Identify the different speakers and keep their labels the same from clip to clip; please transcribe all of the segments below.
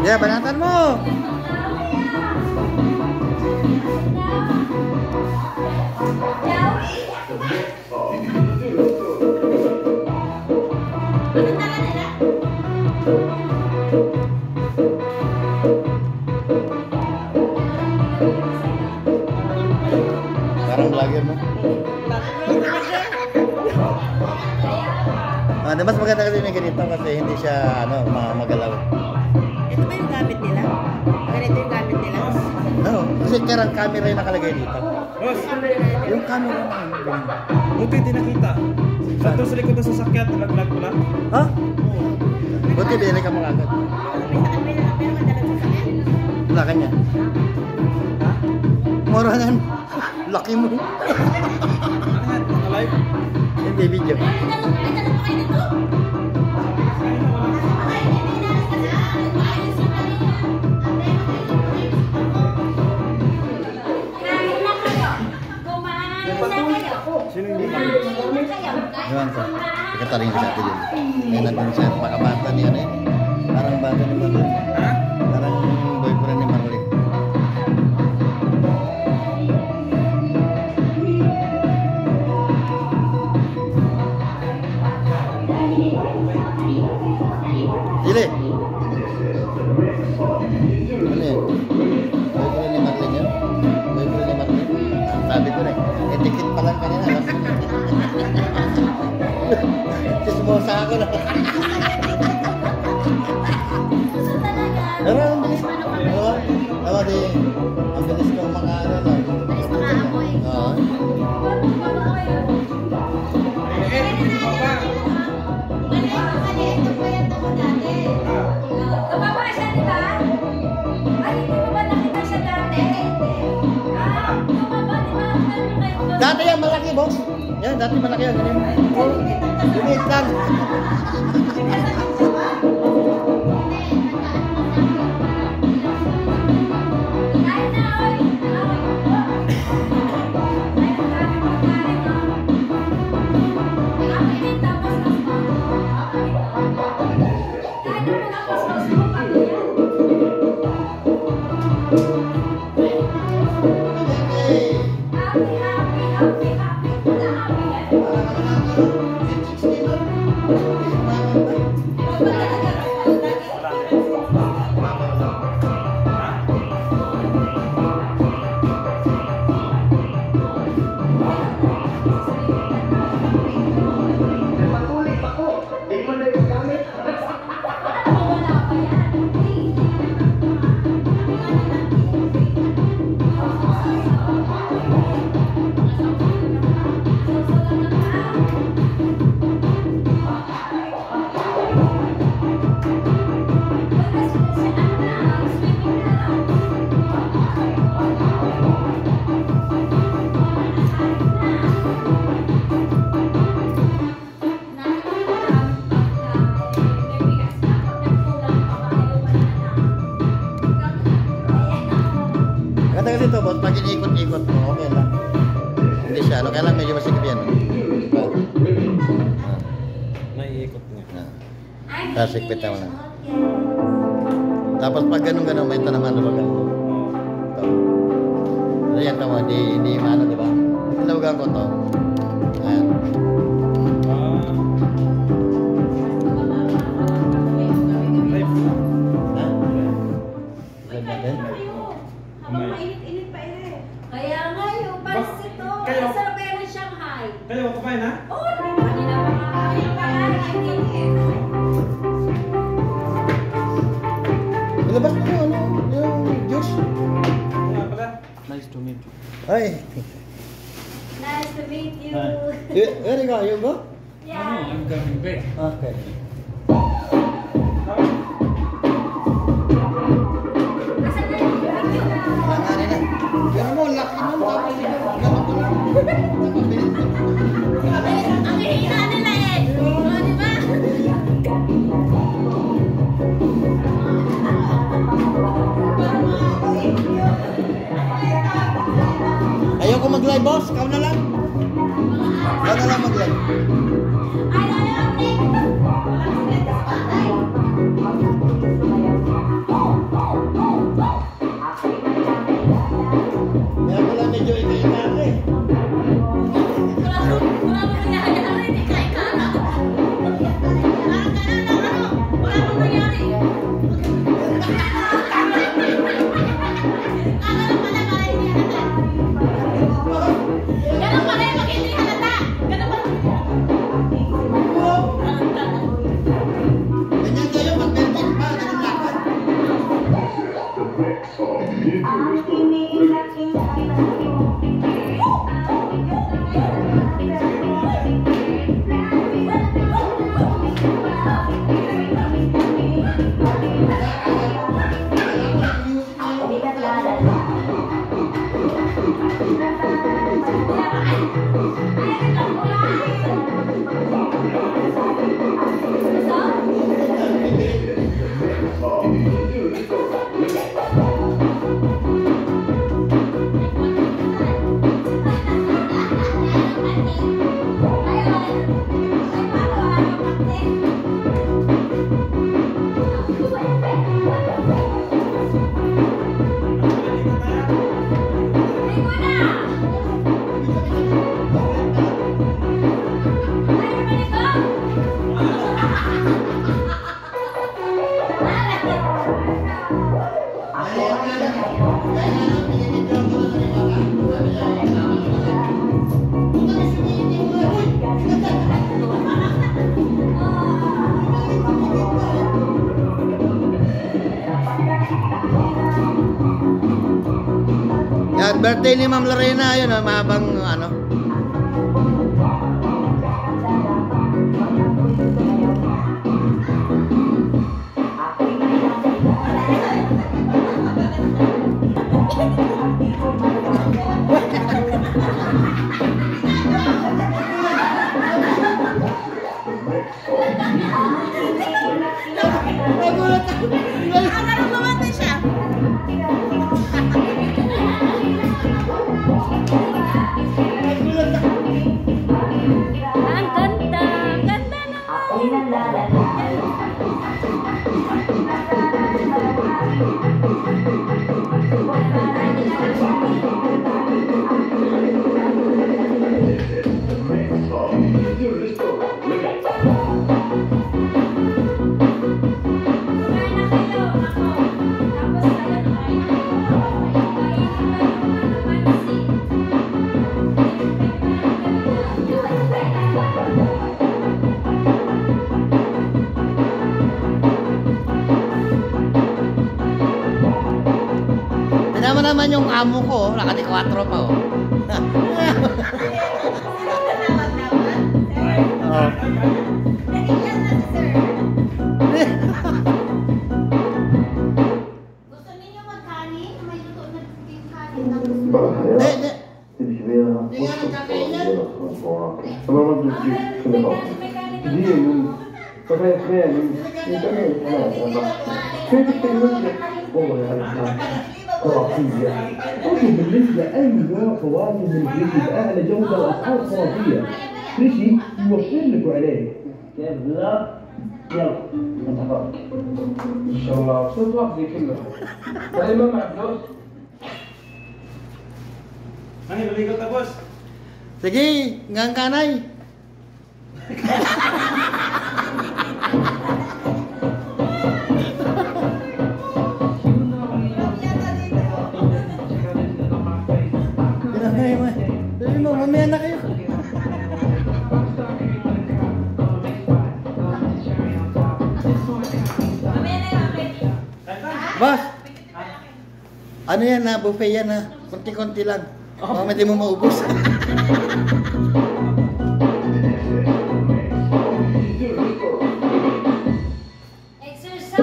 Speaker 1: Ya, banatan mo. Parang vlogger mo. Mas maganda kasi may ganito kasi hindi siya magalaw.
Speaker 2: Ito ba yung gamit nila? Ganito yung gamit nila?
Speaker 1: No, kasi karang camera yung nakalagay dito.
Speaker 3: Boss,
Speaker 1: Yung camera na
Speaker 3: buti hindi nakita. Sa sa likod ng sasakyan, nalaglag mo na.
Speaker 1: Ha? Buti binili ka mga agad.
Speaker 2: May madalag sa sakyan.
Speaker 1: Wala ka niya.
Speaker 3: Ha?
Speaker 1: Moranan. Laki mo.
Speaker 3: Ano yan? Alive?
Speaker 1: Hindi video.
Speaker 3: Sino hindi ba?
Speaker 1: Ewan ko. Ikataling sa atin yun. Ngayon natin siya. Pakabata ni ano yun. Parang bata ni Marlene.
Speaker 3: Ha?
Speaker 1: Parang boyfriend ni Marlene. Dili. Ano yun? Boyfriend ni Marlene yun? Boyfriend ni Marlene? Sabi ko na eh. Etikit pa lang kanina. Chismosa ako na. Pero ang bilis. Awa di. Ang bilis kong makaano na.
Speaker 2: Bilis makaamoy.
Speaker 1: Oo. Dati yan malaki, boss. Yan, dati malaki yan. Lumiit lang. Kata kasi ito, boss, pag iniikot-ikot mo, okay lang. Hindi siya, kaya lang medyo masikip yan.
Speaker 3: Naiikot niya.
Speaker 1: Tapos sikpit naman lang. Tapos pag ganun-ganun, may ito naman lumagan mo. Ito. Ano yan tama, hindi maano, di ba? Lumagan ko ito. Ayan.
Speaker 3: Live.
Speaker 1: Ha? Live natin?
Speaker 2: Mainit-init pa eh. Kaya nga yung pansit to.
Speaker 3: Kayo?
Speaker 2: Masarap kaya ng Shanghai.
Speaker 3: Kayo, kumain ha?
Speaker 2: Oo, kanina pa
Speaker 1: Ilabas mo yung yung juice.
Speaker 3: Nga pala.
Speaker 4: Nice to meet you.
Speaker 1: Ay.
Speaker 2: Nice to meet you.
Speaker 1: Where you go? You go?
Speaker 2: Yeah.
Speaker 4: I'm coming back.
Speaker 1: Okay.
Speaker 2: Asan na yung video?
Speaker 1: Nanganin na. Pero mo, laki nun. Tapos ganun ko lang.
Speaker 2: Ang hihina nila eh. O, di ba?
Speaker 1: Ayoko mag-live, boss. Ikaw na lang. Ikaw na lang mag-live.
Speaker 2: Ay, ano,
Speaker 1: Yan, birthday ni Ma'am Lorena, yun, mahabang ano.
Speaker 2: Ang ganda. Ganda naman.
Speaker 1: Tignan mo naman yung amo ko, nakati 4 pa oh. Oh.
Speaker 2: Gusto ninyo magkanin? May luto na yung kanin.
Speaker 1: Hindi.
Speaker 5: اللي شبيها طبعا ما بدي كل بعض دي من طبعا اثنين من كمان كيف تتكلم والله يا رجال خرافية ممكن بالنسبة أي نوع فواكه من الفريشي بأعلى جودة وأسعار خرافية فريشي يوفر لك عليه كيف لا يلا نتفرج إن شاء الله صرت واحدة كلها طيب ما معك فلوس
Speaker 3: Ay, baligot na, boss.
Speaker 1: Sige, ngang kanay. Sabi mo, mamaya na kayo. Boss, ano yan na, buffet yan ha. Konti-konti lang. Baka hindi mo maubos.
Speaker 2: Exercise!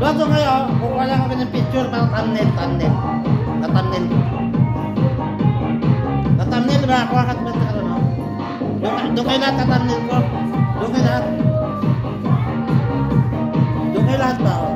Speaker 1: Bato kayo, kukuha lang kami ng picture para thumbnail. Na-thumbnail. Na-thumbnail ba? Kuha ka ba ito? Doon kayo lahat na-thumbnail ko. Doon kayo lahat ba?